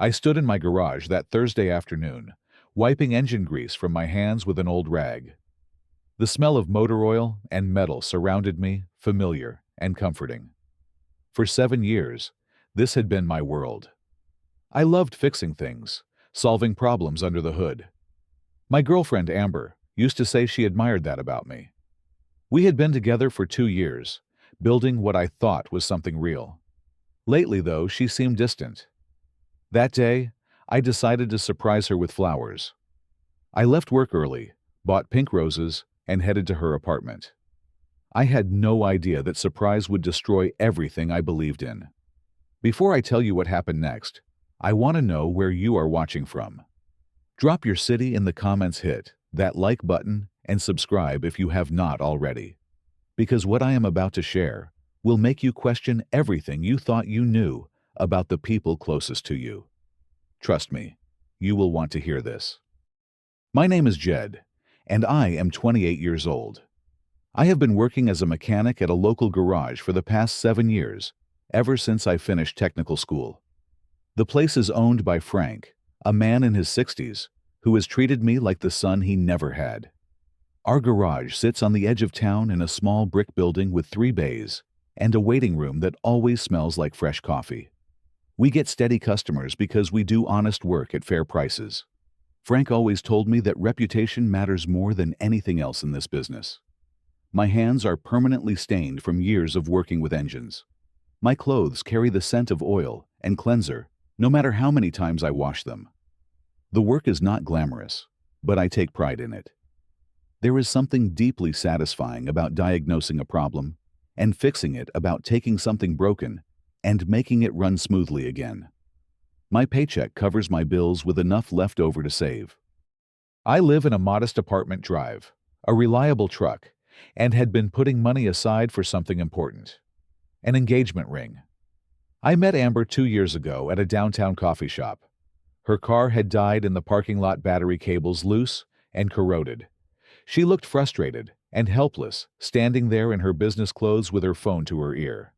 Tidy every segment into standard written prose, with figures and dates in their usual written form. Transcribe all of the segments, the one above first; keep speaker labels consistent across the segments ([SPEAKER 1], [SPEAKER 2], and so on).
[SPEAKER 1] I stood in my garage that Thursday afternoon, wiping engine grease from my hands with an old rag. The smell of motor oil and metal surrounded me, familiar and comforting. For 7 years, this had been my world. I loved fixing things, solving problems under the hood. My girlfriend Amber used to say she admired that about me. We had been together for 2 years, building what I thought was something real. Lately, though, she seemed distant. That day, I decided to surprise her with flowers. I left work early, bought pink roses, and headed to her apartment. I had no idea that surprise would destroy everything I believed in. Before I tell you what happened next, I want to know where you are watching from. Drop your city in the comments, hit that like button, and subscribe if you have not already. Because what I am about to share will make you question everything you thought you knew about the people closest to you. Trust me, you will want to hear this. My name is Jed, and I am 28 years old. I have been working as a mechanic at a local garage for the past 7 years, ever since I finished technical school. The place is owned by Frank, a man in his 60s, who has treated me like the son he never had. Our garage sits on the edge of town in a small brick building with 3 bays and a waiting room that always smells like fresh coffee. We get steady customers because we do honest work at fair prices. Frank always told me that reputation matters more than anything else in this business. My hands are permanently stained from years of working with engines. My clothes carry the scent of oil and cleanser, no matter how many times I wash them. The work is not glamorous, but I take pride in it. There is something deeply satisfying about diagnosing a problem and fixing it, about taking something broken and making it run smoothly again. My paycheck covers my bills with enough left over to save. I live in a modest apartment, drive a reliable truck, and had been putting money aside for something important: an engagement ring. I met Amber 2 years ago at a downtown coffee shop. Her car had died in the parking lot, battery cables loose and corroded. She looked frustrated and helpless, standing there in her business clothes with her phone to her ear.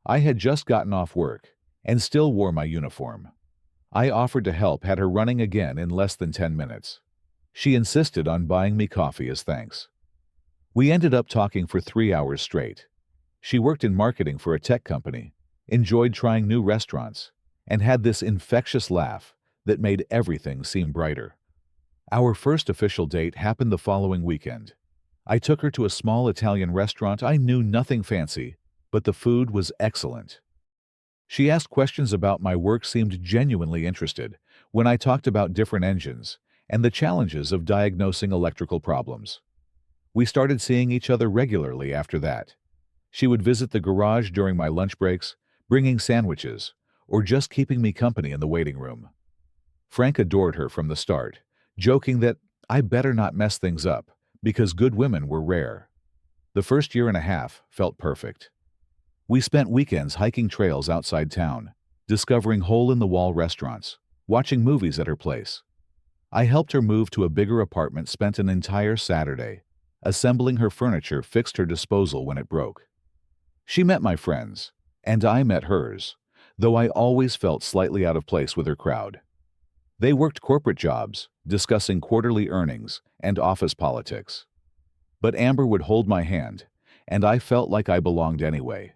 [SPEAKER 1] I had just gotten off work and still wore my uniform. I offered to help, had her running again in less than 10 minutes. She insisted on buying me coffee as thanks. We ended up talking for 3 hours straight. She worked in marketing for a tech company, enjoyed trying new restaurants, and had this infectious laugh that made everything seem brighter. Our first official date happened the following weekend. I took her to a small Italian restaurant. I knew nothing fancy, but the food was excellent. She asked questions about my work, seemed genuinely interested when I talked about different engines and the challenges of diagnosing electrical problems. We started seeing each other regularly after that. She would visit the garage during my lunch breaks, bringing sandwiches, or just keeping me company in the waiting room. Frank adored her from the start, joking that I better not mess things up because good women were rare. The first year and a half felt perfect. We spent weekends hiking trails outside town, discovering hole-in-the-wall restaurants, watching movies at her place. I helped her move to a bigger apartment, spent an entire Saturday assembling her furniture, fixed her disposal when it broke. She met my friends, and I met hers, though I always felt slightly out of place with her crowd. They worked corporate jobs, discussing quarterly earnings and office politics. But Amber would hold my hand, and I felt like I belonged anyway.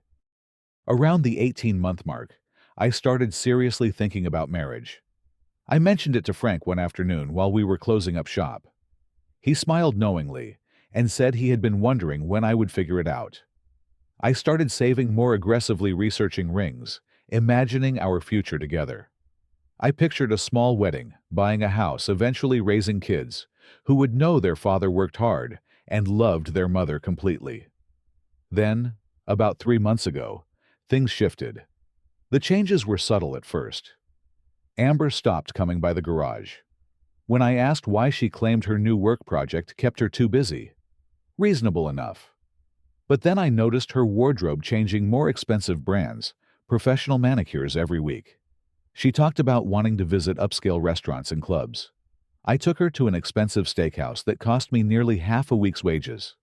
[SPEAKER 1] Around the 18-month mark, I started seriously thinking about marriage. I mentioned it to Frank one afternoon while we were closing up shop. He smiled knowingly and said he had been wondering when I would figure it out. I started saving more aggressively, researching rings, imagining our future together. I pictured a small wedding, buying a house, eventually raising kids who would know their father worked hard and loved their mother completely. Then, about 3 months ago, things shifted. The changes were subtle at first. Amber stopped coming by the garage. When I asked why, she claimed her new work project kept her too busy. Reasonable enough. But then I noticed her wardrobe changing, more expensive brands, professional manicures every week. She talked about wanting to visit upscale restaurants and clubs. I took her to an expensive steakhouse that cost me nearly half a week's wages.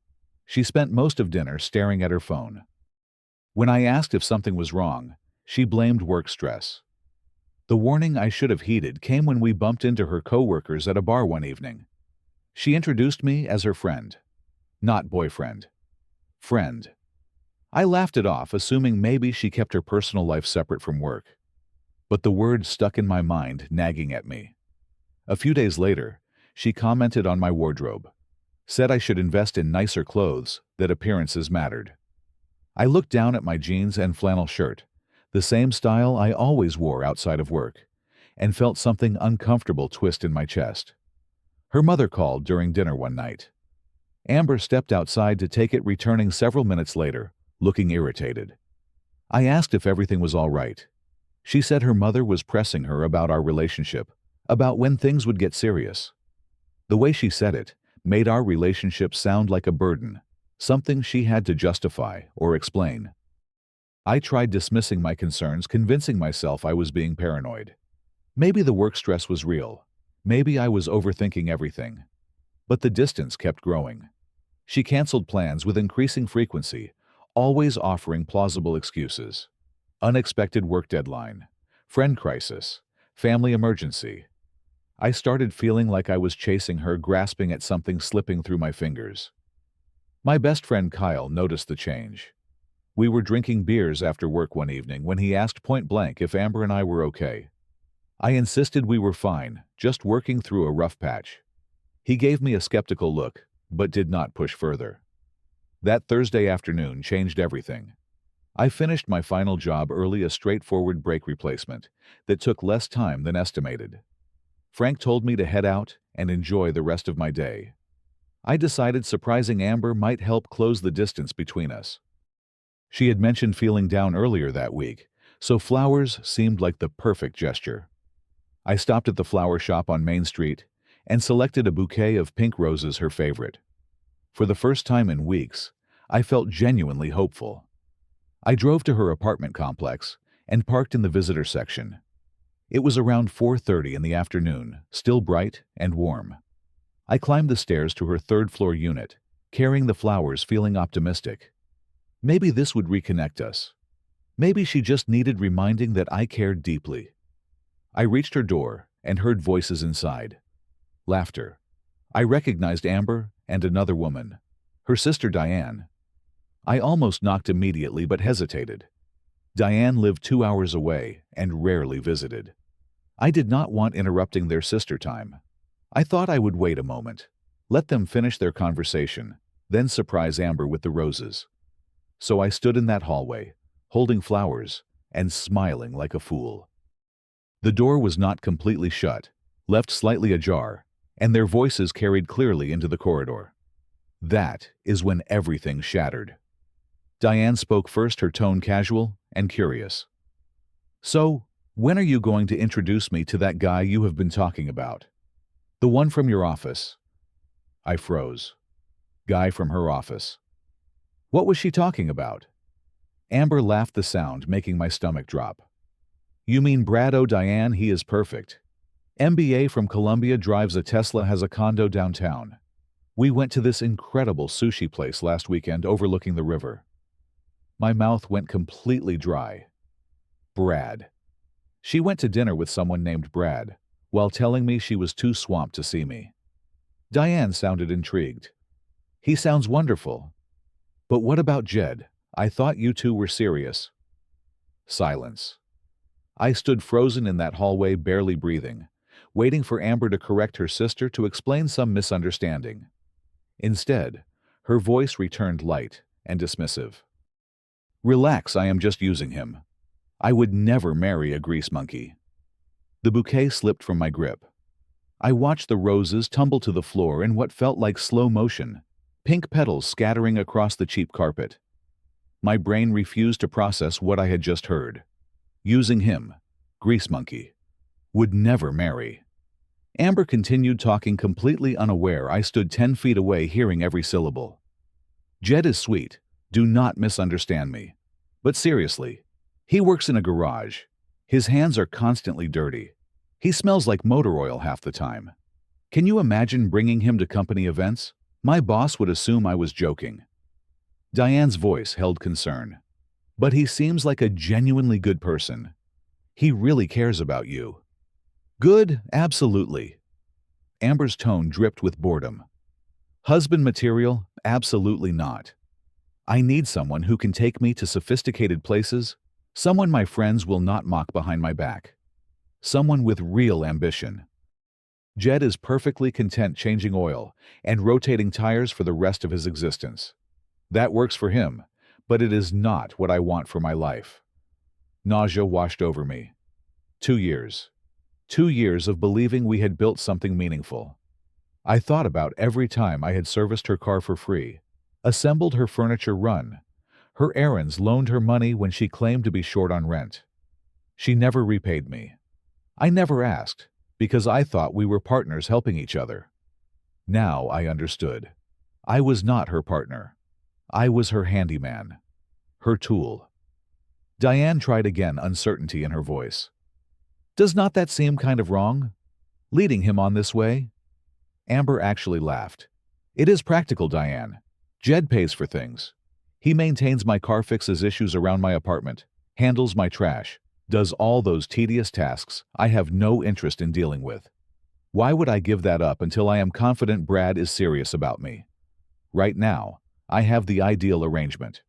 [SPEAKER 1] She spent most of dinner staring at her phone. When I asked if something was wrong, she blamed work stress. The warning I should have heeded came when we bumped into her coworkers at a bar one evening. She introduced me as her friend. Not boyfriend. Friend. I laughed it off, assuming maybe she kept her personal life separate from work. But the word stuck in my mind, nagging at me. A few days later, she commented on my wardrobe. Said I should invest in nicer clothes, that appearances mattered. I looked down at my jeans and flannel shirt, the same style I always wore outside of work, and felt something uncomfortable twist in my chest. Her mother called during dinner one night. Amber stepped outside to take it, returning several minutes later, looking irritated. I asked if everything was all right. She said her mother was pressing her about our relationship, about when things would get serious. The way she said it made our relationship sound like a burden, something she had to justify or explain. I tried dismissing my concerns, convincing myself I was being paranoid. Maybe the work stress was real. Maybe I was overthinking everything. But the distance kept growing. She canceled plans with increasing frequency, always offering plausible excuses. Unexpected work deadline, friend crisis, family emergency. I started feeling like I was chasing her, grasping at something slipping through my fingers. My best friend Kyle noticed the change. We were drinking beers after work one evening when he asked point blank if Amber and I were okay. I insisted we were fine, just working through a rough patch. He gave me a skeptical look, but did not push further. That Thursday afternoon changed everything. I finished my final job early, a straightforward brake replacement that took less time than estimated. Frank told me to head out and enjoy the rest of my day. I decided surprising Amber might help close the distance between us. She had mentioned feeling down earlier that week, so flowers seemed like the perfect gesture. I stopped at the flower shop on Main Street and selected a bouquet of pink roses, her favorite. For the first time in weeks, I felt genuinely hopeful. I drove to her apartment complex and parked in the visitor section. It was around 4:30 in the afternoon, still bright and warm. I climbed the stairs to her third-floor unit, carrying the flowers, feeling optimistic. Maybe this would reconnect us. Maybe she just needed reminding that I cared deeply. I reached her door and heard voices inside. Laughter. I recognized Amber and another woman, her sister Diane. I almost knocked immediately but hesitated. Diane lived 2 hours away and rarely visited. I did not want interrupting their sister time. I thought I would wait a moment, let them finish their conversation, then surprise Amber with the roses. So I stood in that hallway, holding flowers and smiling like a fool. The door was not completely shut, left slightly ajar, and their voices carried clearly into the corridor. That is when everything shattered. Diane spoke first, her tone casual and curious. "So, when are you going to introduce me to that guy you have been talking about? The one from your office?" I froze. Guy from her office. What was she talking about? Amber laughed, the sound making my stomach drop. "You mean Brad? Oh, Diane, he is perfect. MBA from Columbia, drives a Tesla, has a condo downtown. We went to this incredible sushi place last weekend overlooking the river." My mouth went completely dry. Brad. She went to dinner with someone named Brad, while telling me she was too swamped to see me. Diane sounded intrigued. "He sounds wonderful. But what about Jed? I thought you two were serious." Silence. I stood frozen in that hallway, barely breathing, waiting for Amber to correct her sister, to explain some misunderstanding. Instead, her voice returned light and dismissive. "Relax, I am just using him. I would never marry a grease monkey." The bouquet slipped from my grip. I watched the roses tumble to the floor in what felt like slow motion, pink petals scattering across the cheap carpet. My brain refused to process what I had just heard. Using him, grease monkey, would never marry. Amber continued talking, completely unaware. I stood 10 feet away, hearing every syllable. "Jed is sweet. Do not misunderstand me. But seriously, he works in a garage. His hands are constantly dirty. He smells like motor oil half the time. Can you imagine bringing him to company events? My boss would assume I was joking." Diane's voice held concern. "But he seems like a genuinely good person. He really cares about you. Good, absolutely. Amber's tone dripped with boredom. Husband material? Absolutely not. I need someone who can take me to sophisticated places, someone my friends will not mock behind my back, someone with real ambition. Jed is perfectly content changing oil and rotating tires for the rest of his existence. That works for him, but it is not what I want for my life. Nausea washed over me. 2 years. 2 years of believing we had built something meaningful. I thought about every time I had serviced her car for free, assembled her furniture run, her errands, loaned her money when she claimed to be short on rent. She never repaid me. I never asked, because I thought we were partners helping each other. Now I understood. I was not her partner. I was her handyman. Her tool. Diane tried again, uncertainty in her voice. Does not that seem kind of wrong? Leading him on this way? Amber actually laughed. It is practical, Diane. Jed pays for things. He maintains my car, fixes issues around my apartment, handles my trash, does all those tedious tasks I have no interest in dealing with. Why would I give that up until I am confident Brad is serious about me? Right now, I have the ideal arrangement.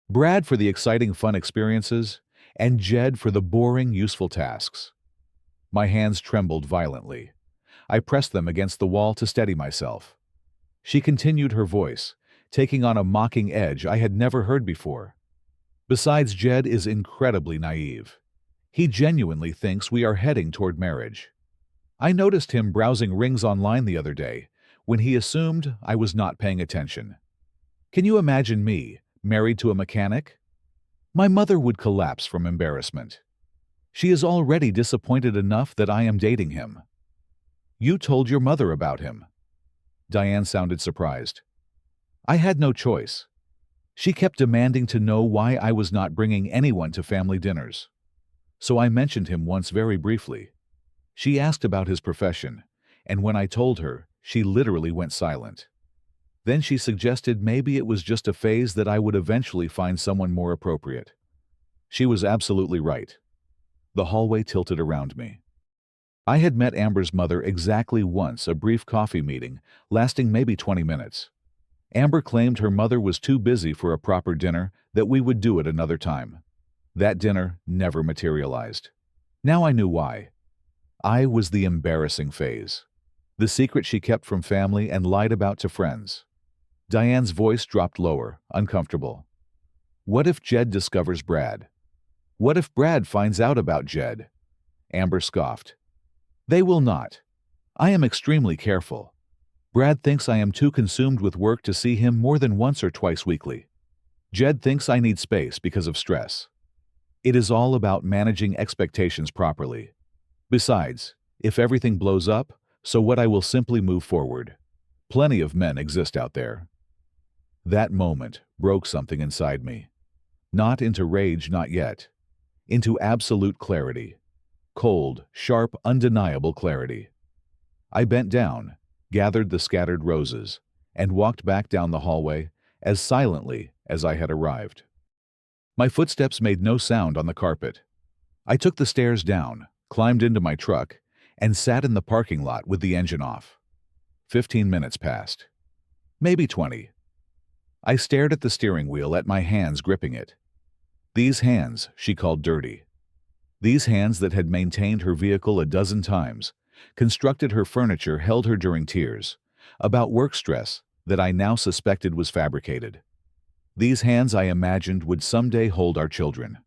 [SPEAKER 1] Brad for the exciting, fun experiences, and Jed for the boring, useful tasks. My hands trembled violently. I pressed them against the wall to steady myself. She continued, her voice taking on a mocking edge I had never heard before. Besides, Jed is incredibly naive. He genuinely thinks we are heading toward marriage. I noticed him browsing rings online the other day when he assumed I was not paying attention. Can you imagine me, married to a mechanic? My mother would collapse from embarrassment. She is already disappointed enough that I am dating him. You told your mother about him. Diane sounded surprised. I had no choice. She kept demanding to know why I was not bringing anyone to family dinners. So I mentioned him once very briefly. She asked about his profession, and when I told her, she literally went silent. Then she suggested maybe it was just a phase, that I would eventually find someone more appropriate. She was absolutely right. The hallway tilted around me. I had met Amber's mother exactly once, a brief coffee meeting lasting maybe 20 minutes. Amber claimed her mother was too busy for a proper dinner, that we would do it another time. That dinner never materialized. Now I knew why. I was the embarrassing phase. The secret she kept from family and lied about to friends. Diane's voice dropped lower, uncomfortable. What if Jed discovers Brad? What if Brad finds out about Jed? Amber scoffed. They will not. I am extremely careful. Brad thinks I am too consumed with work to see him more than once or twice weekly. Jed thinks I need space because of stress. It is all about managing expectations properly. Besides, if everything blows up, so what? I will simply move forward. Plenty of men exist out there. That moment broke something inside me. Not into rage, not yet. Into absolute clarity. Cold, sharp, undeniable clarity. I bent down, gathered the scattered roses, and walked back down the hallway as silently as I had arrived. My footsteps made no sound on the carpet. I took the stairs down, climbed into my truck, and sat in the parking lot with the engine off. 15 minutes passed. Maybe 20. I stared at the steering wheel, at my hands gripping it. These hands she called dirty. These hands that had maintained her vehicle a dozen times, constructed her furniture, held her during tears, about work stress that I now suspected was fabricated. These hands I imagined would someday hold our children.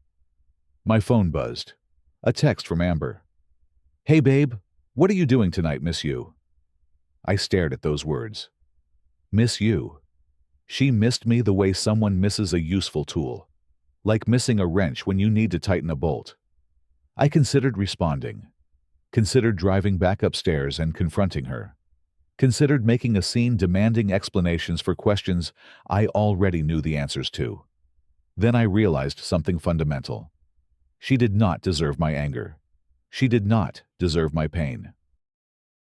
[SPEAKER 1] My phone buzzed. A text from Amber. Hey babe, what are you doing tonight? Miss you. I stared at those words. Miss you. She missed me the way someone misses a useful tool. Like missing a wrench when you need to tighten a bolt. I considered responding. Considered driving back upstairs and confronting her. Considered making a scene, demanding explanations for questions I already knew the answers to. Then I realized something fundamental. She did not deserve my anger. She did not deserve my pain.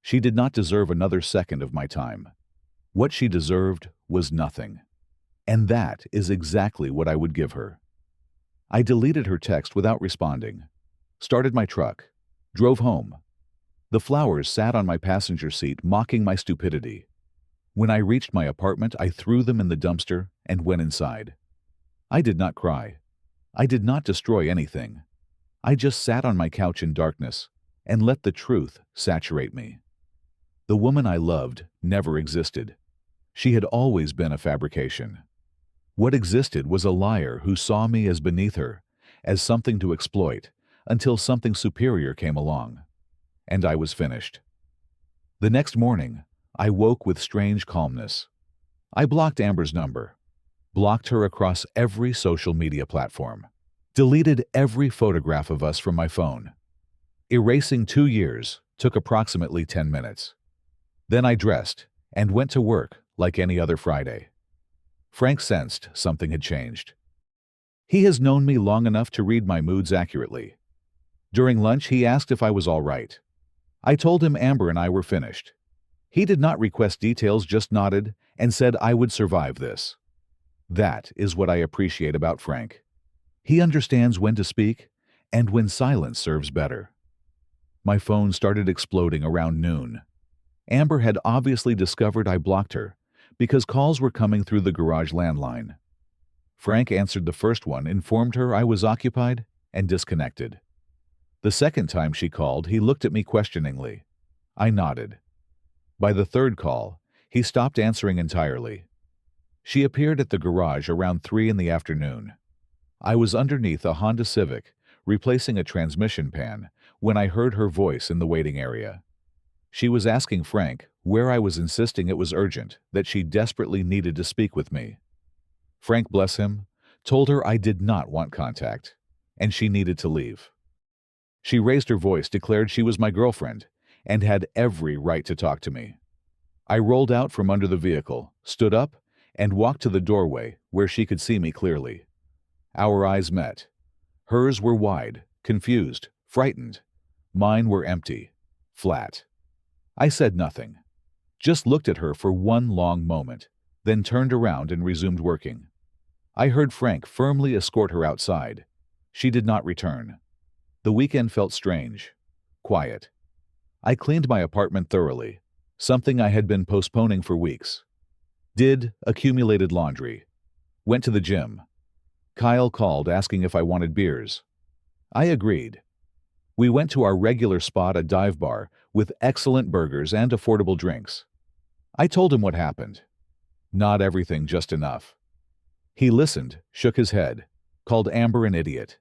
[SPEAKER 1] She did not deserve another second of my time. What she deserved was nothing. And that is exactly what I would give her. I deleted her text without responding. Started my truck. Drove home. The flowers sat on my passenger seat, mocking my stupidity. When I reached my apartment, I threw them in the dumpster and went inside. I did not cry. I did not destroy anything. I just sat on my couch in darkness and let the truth saturate me. The woman I loved never existed. She had always been a fabrication. What existed was a liar who saw me as beneath her, as something to exploit, until something superior came along. And I was finished. The next morning, I woke with strange calmness. I blocked Amber's number, blocked her across every social media platform, deleted every photograph of us from my phone. Erasing 2 years took approximately 10 minutes. Then I dressed and went to work like any other Friday. Frank sensed something had changed. He has known me long enough to read my moods accurately. During lunch, he asked if I was all right. I told him Amber and I were finished. He did not request details, just nodded and said I would survive this. That is what I appreciate about Frank. He understands when to speak and when silence serves better. My phone started exploding around noon. Amber had obviously discovered I blocked her because calls were coming through the garage landline. Frank answered the first one, informed her I was occupied, and disconnected. The second time she called, he looked at me questioningly. I nodded. By the third call, he stopped answering entirely. She appeared at the garage around 3 in the afternoon. I was underneath a Honda Civic, replacing a transmission pan, when I heard her voice in the waiting area. She was asking Frank where I was, insisting it was urgent, that she desperately needed to speak with me. Frank, bless him, told her I did not want contact, and she needed to leave. She raised her voice, declared she was my girlfriend, and had every right to talk to me. I rolled out from under the vehicle, stood up, and walked to the doorway where she could see me clearly. Our eyes met. Hers were wide, confused, frightened. Mine were empty, flat. I said nothing, just looked at her for one long moment, then turned around and resumed working. I heard Frank firmly escort her outside. She did not return. The weekend felt strange, quiet. I cleaned my apartment thoroughly, something I had been postponing for weeks. Did accumulated laundry. Went to the gym. Kyle called asking if I wanted beers. I agreed. We went to our regular spot, a dive bar, with excellent burgers and affordable drinks. I told him what happened. Not everything, just enough. He listened, shook his head, called Amber an idiot.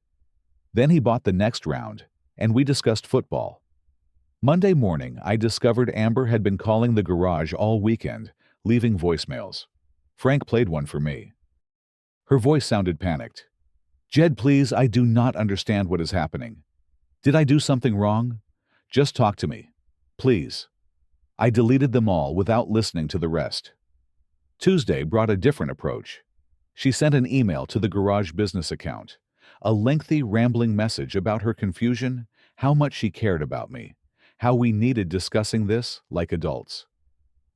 [SPEAKER 1] Then he bought the next round, and we discussed football. Monday morning, I discovered Amber had been calling the garage all weekend, leaving voicemails. Frank played one for me. Her voice sounded panicked. "Jed, please, I do not understand what is happening. Did I do something wrong? Just talk to me. Please." I deleted them all without listening to the rest. Tuesday brought a different approach. She sent an email to the garage business account, a lengthy, rambling message about her confusion, how much she cared about me, how we needed discussing this like adults.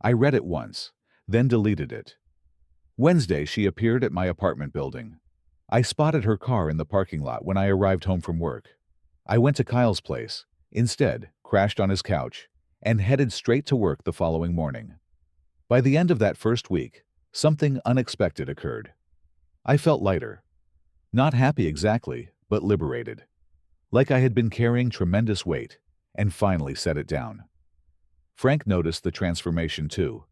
[SPEAKER 1] I read it once, then deleted it. Wednesday, she appeared at my apartment building. I spotted her car in the parking lot when I arrived home from work. I went to Kyle's place, instead crashed on his couch, and headed straight to work the following morning. By the end of that first week, something unexpected occurred. I felt lighter. Not happy exactly, but liberated. Like I had been carrying tremendous weight, and finally set it down. Frank noticed the transformation too.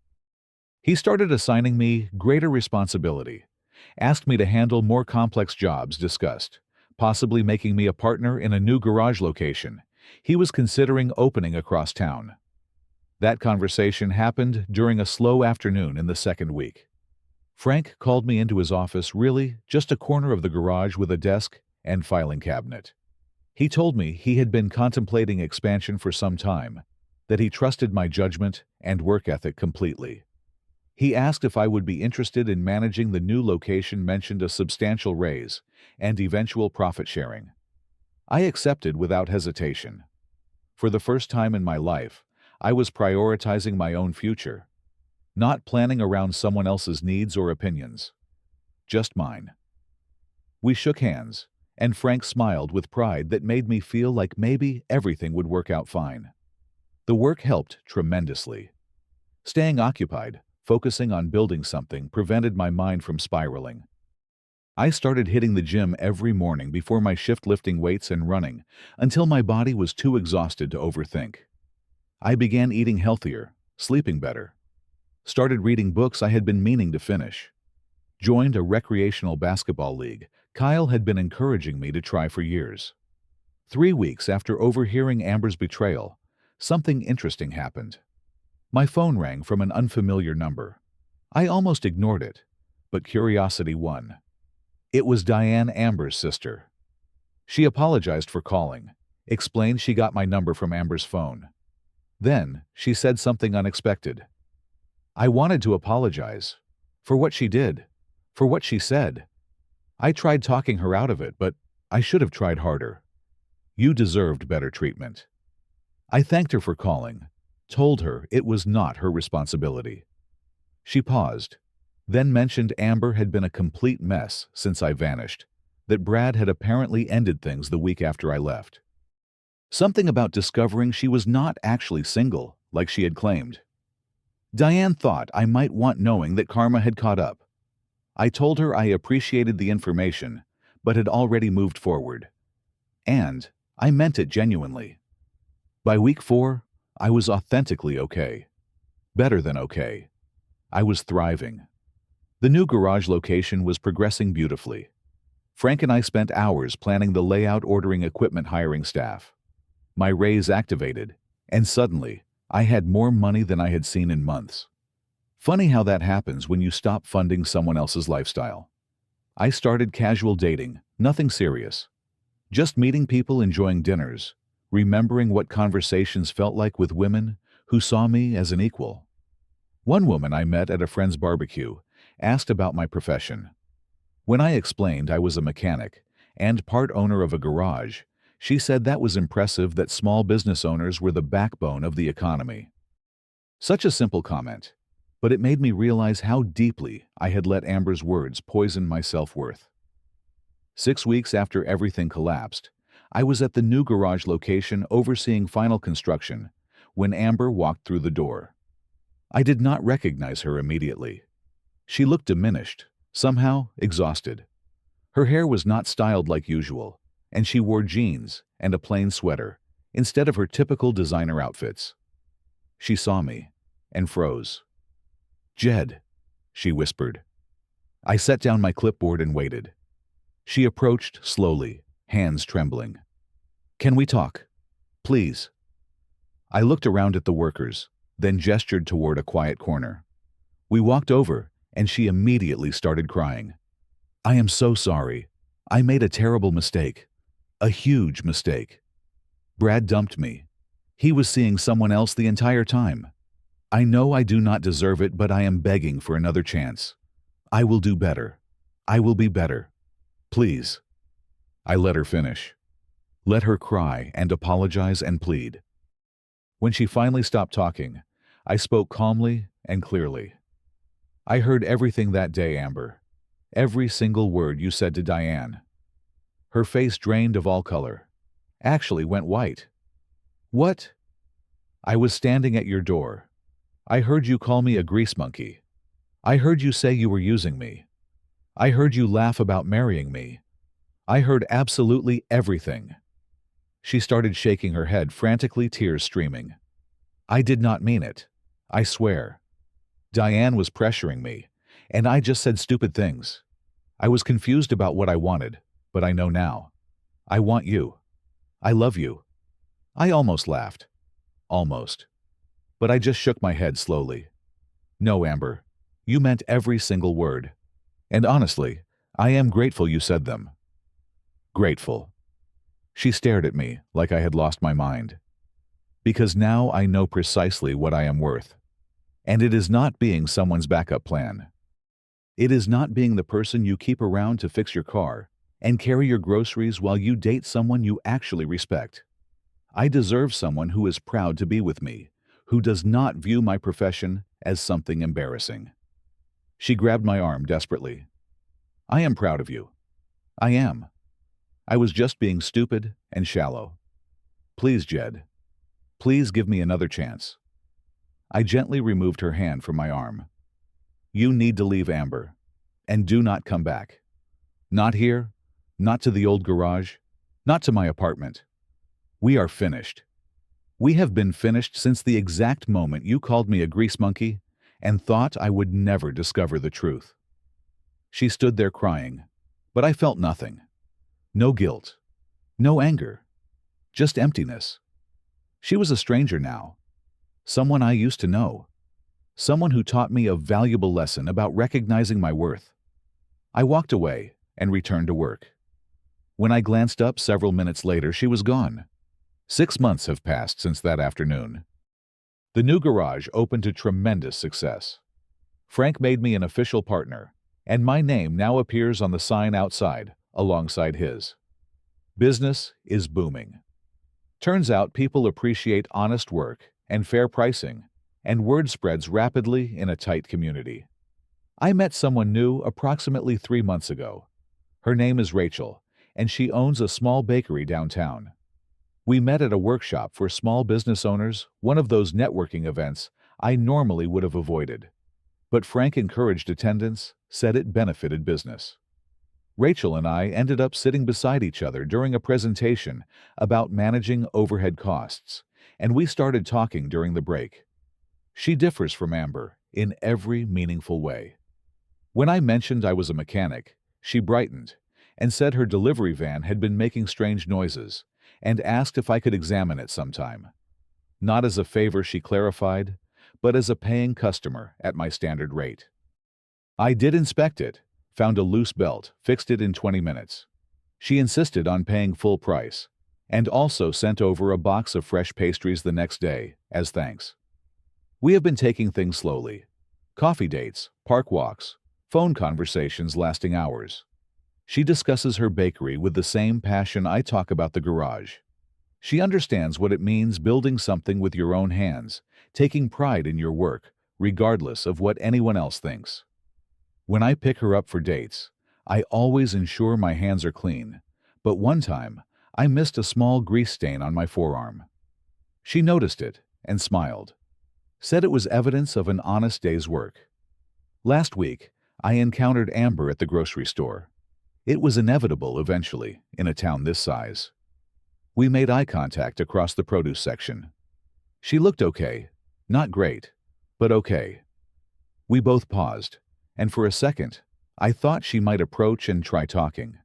[SPEAKER 1] He started assigning me greater responsibility, asked me to handle more complex jobs, discussed possibly making me a partner in a new garage location he was considering opening across town. That conversation happened during a slow afternoon in the second week. Frank called me into his office, really just a corner of the garage with a desk and filing cabinet. He told me he had been contemplating expansion for some time, that he trusted my judgment and work ethic completely. He asked if I would be interested in managing the new location, mentioned a substantial raise and eventual profit sharing. I accepted without hesitation. For the first time in my life, I was prioritizing my own future, not planning around someone else's needs or opinions, just mine. We shook hands, and Frank smiled with pride that made me feel like maybe everything would work out fine. The work helped tremendously. Staying occupied, focusing on building something, prevented my mind from spiraling. I started hitting the gym every morning before my shift, lifting weights and running, until my body was too exhausted to overthink. I began eating healthier, sleeping better, started reading books I had been meaning to finish, joined a recreational basketball league Kyle had been encouraging me to try for years. 3 weeks after overhearing Amber's betrayal, something interesting happened. My phone rang from an unfamiliar number. I almost ignored it, but curiosity won. It was Diane, Amber's sister. She apologized for calling, explained she got my number from Amber's phone. Then, she said something unexpected. I wanted to apologize. For what she did. For what she said. I tried talking her out of it, but I should have tried harder. You deserved better treatment. I thanked her for calling, told her it was not her responsibility. She paused, then mentioned Amber had been a complete mess since I vanished, that Brad had apparently ended things the week after I left. Something about discovering she was not actually single, like she had claimed. Diane thought I might want knowing that karma had caught up. I told her I appreciated the information, but had already moved forward. And I meant it genuinely. By week 4, I was authentically okay. Better than okay. I was thriving. The new garage location was progressing beautifully. Frank and I spent hours planning the layout, ordering equipment, hiring staff. My raise activated, and suddenly, I had more money than I had seen in months. Funny how that happens when you stop funding someone else's lifestyle. I started casual dating, nothing serious. Just meeting people, enjoying dinners, remembering what conversations felt like with women who saw me as an equal. One woman I met at a friend's barbecue asked about my profession. When I explained I was a mechanic and part owner of a garage, she said that was impressive, that small business owners were the backbone of the economy. Such a simple comment, but it made me realize how deeply I had let Amber's words poison my self-worth. 6 weeks after everything collapsed, I was at the new garage location overseeing final construction when Amber walked through the door. I did not recognize her immediately. She looked diminished, somehow exhausted. Her hair was not styled like usual, and she wore jeans and a plain sweater instead of her typical designer outfits. She saw me and froze. "Jed," she whispered. I set down my clipboard and waited. She approached slowly, hands trembling. "Can we talk? Please?" I looked around at the workers, then gestured toward a quiet corner. We walked over, and she immediately started crying. "I am so sorry. I made a terrible mistake. A huge mistake. Brad dumped me. He was seeing someone else the entire time. I know I do not deserve it, but I am begging for another chance. I will do better. I will be better. Please." I let her finish. Let her cry and apologize and plead. When she finally stopped talking, I spoke calmly and clearly. "I heard everything that day, Amber. Every single word you said to Diane." Her face drained of all color. Actually went white. "What?" "I was standing at your door. I heard you call me a grease monkey. I heard you say you were using me. I heard you laugh about marrying me. I heard absolutely everything." She started shaking her head frantically, tears streaming. "I did not mean it. I swear. Diane was pressuring me, and I just said stupid things. I was confused about what I wanted, but I know now. I want you. I love you." I almost laughed. Almost. But I just shook my head slowly. "No, Amber. You meant every single word. And honestly, I am grateful you said them." Grateful. She stared at me like I had lost my mind. Because now I know precisely what I am worth. And it is not being someone's backup plan. It is not being the person you keep around to fix your car and carry your groceries while you date someone you actually respect. I deserve someone who is proud to be with me, who does not view my profession as something embarrassing. She grabbed my arm desperately. "I am proud of you. I am. I was just being stupid and shallow. Please, Jed. Please give me another chance. I gently removed her hand from my arm. You need to leave, Amber. And do not come back. Not here, not to the old garage, not to my apartment. We are finished. We have been finished since the exact moment you called me a grease monkey and thought I would never discover the truth. She stood there crying, but I felt nothing. No guilt, no anger, just emptiness. She was a stranger now, someone I used to know, someone who taught me a valuable lesson about recognizing my worth. I walked away and returned to work. When I glanced up several minutes later, she was gone. 6 months have passed since that afternoon. The new garage opened to tremendous success. Frank made me an official partner, and my name now appears on the sign outside, alongside his. Business is booming. Turns out people appreciate honest work and fair pricing, and word spreads rapidly in a tight community. I met someone new approximately 3 months ago. Her name is Rachel, and she owns a small bakery downtown. We met at a workshop for small business owners, one of those networking events I normally would have avoided. But Frank encouraged attendance, said it benefited business. Rachel and I ended up sitting beside each other during a presentation about managing overhead costs, and we started talking during the break. She differs from Amber in every meaningful way. When I mentioned I was a mechanic, she brightened and said her delivery van had been making strange noises and asked if I could examine it sometime. Not as a favor, she clarified, but as a paying customer at my standard rate. I did inspect it, found a loose belt, fixed it in 20 minutes. She insisted on paying full price, and also sent over a box of fresh pastries the next day, as thanks. We have been taking things slowly. Coffee dates, park walks, phone conversations lasting hours. She discusses her bakery with the same passion I talk about the garage. She understands what it means building something with your own hands, taking pride in your work, regardless of what anyone else thinks. When I pick her up for dates, I always ensure my hands are clean, but one time, I missed a small grease stain on my forearm. She noticed it and smiled, said it was evidence of an honest day's work. Last week, I encountered Amber at the grocery store. It was inevitable eventually, in a town this size. We made eye contact across the produce section. She looked okay, not great, but okay. We both paused, and for a second, I thought she might approach and try talking.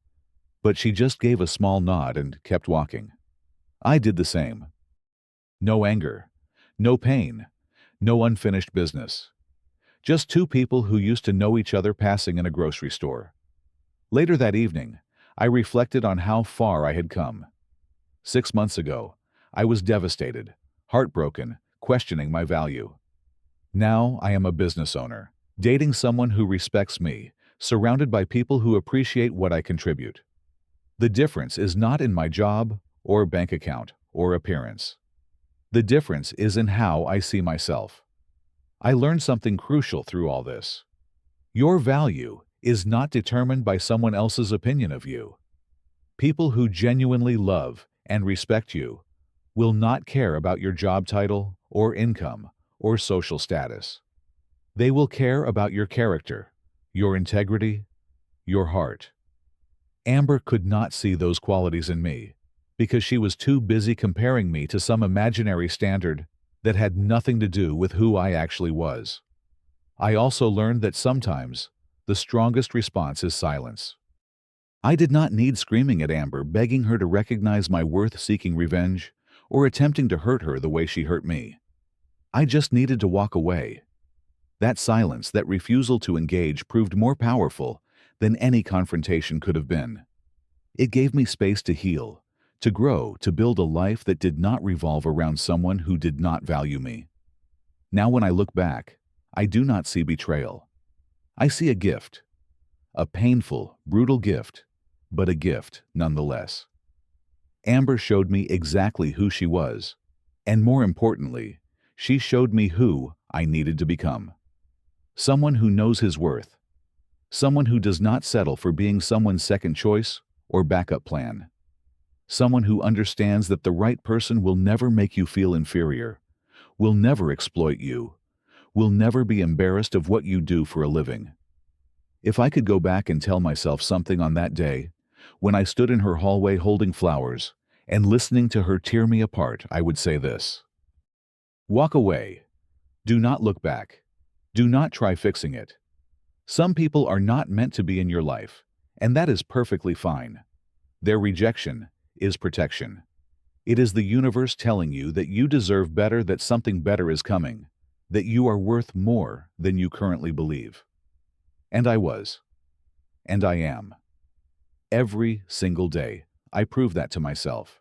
[SPEAKER 1] But she just gave a small nod and kept walking. I did the same. No anger, no pain, no unfinished business. Just two people who used to know each other passing in a grocery store. Later that evening, I reflected on how far I had come. 6 months ago, I was devastated, heartbroken, questioning my value. Now I am a business owner, dating someone who respects me, surrounded by people who appreciate what I contribute. The difference is not in my job or bank account or appearance. The difference is in how I see myself. I learned something crucial through all this. Your value is not determined by someone else's opinion of you. People who genuinely love and respect you will not care about your job title or income or social status. They will care about your character, your integrity, your heart. Amber could not see those qualities in me because she was too busy comparing me to some imaginary standard that had nothing to do with who I actually was. I also learned that sometimes the strongest response is silence. I did not need screaming at Amber, begging her to recognize my worth, seeking revenge, or attempting to hurt her the way she hurt me. I just needed to walk away. That silence, that refusal to engage, proved more powerful than any confrontation could have been. It gave me space to heal, to grow, to build a life that did not revolve around someone who did not value me. Now when I look back, I do not see betrayal. I see a gift. A painful, brutal gift, but a gift nonetheless. Amber showed me exactly who she was, and more importantly, she showed me who I needed to become. Someone who knows his worth. Someone who does not settle for being someone's second choice or backup plan. Someone who understands that the right person will never make you feel inferior, will never exploit you, will never be embarrassed of what you do for a living. If I could go back and tell myself something on that day, when I stood in her hallway holding flowers and listening to her tear me apart, I would say this: walk away. Do not look back. Do not try fixing it. Some people are not meant to be in your life, and that is perfectly fine. Their rejection is protection. It is the universe telling you that you deserve better, that something better is coming, that you are worth more than you currently believe. And I was. And I am. Every single day, I prove that to myself.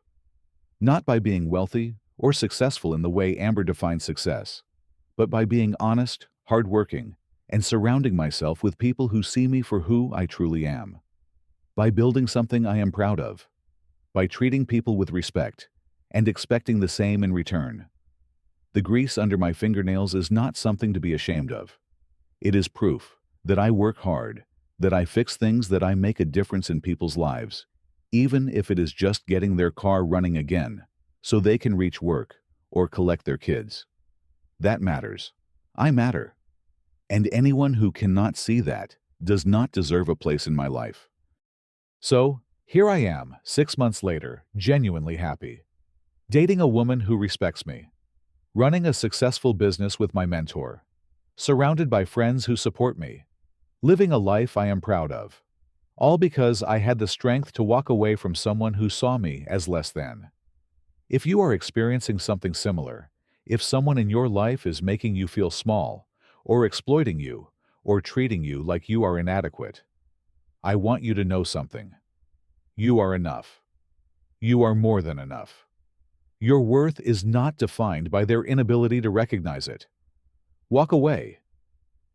[SPEAKER 1] Not by being wealthy or successful in the way Amber defines success, but by being honest, hardworking, and surrounding myself with people who see me for who I truly am. By building something I am proud of. By treating people with respect and expecting the same in return. The grease under my fingernails is not something to be ashamed of. It is proof that I work hard, that I fix things, that I make a difference in people's lives, even if it is just getting their car running again so they can reach work or collect their kids. That matters. I matter. And anyone who cannot see that does not deserve a place in my life. So, here I am, 6 months later, genuinely happy. Dating a woman who respects me. Running a successful business with my mentor. Surrounded by friends who support me. Living a life I am proud of. All because I had the strength to walk away from someone who saw me as less than. If you are experiencing something similar, if someone in your life is making you feel small, or exploiting you, or treating you like you are inadequate, I want you to know something. You are enough. You are more than enough. Your worth is not defined by their inability to recognize it. Walk away.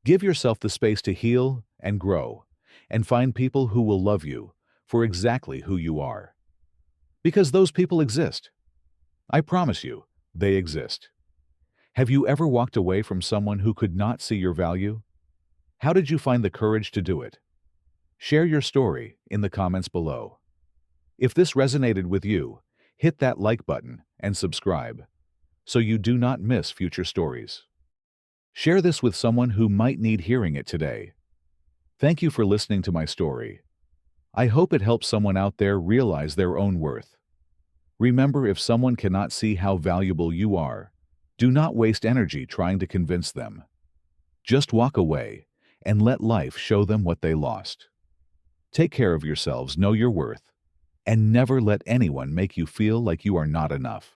[SPEAKER 1] Give yourself the space to heal and grow, and find people who will love you for exactly who you are. Because those people exist. I promise you, they exist. Have you ever walked away from someone who could not see your value? How did you find the courage to do it? Share your story in the comments below. If this resonated with you, hit that like button and subscribe so you do not miss future stories. Share this with someone who might need hearing it today. Thank you for listening to my story. I hope it helps someone out there realize their own worth. Remember, if someone cannot see how valuable you are, do not waste energy trying to convince them. Just walk away and let life show them what they lost. Take care of yourselves, know your worth, and never let anyone make you feel like you are not enough.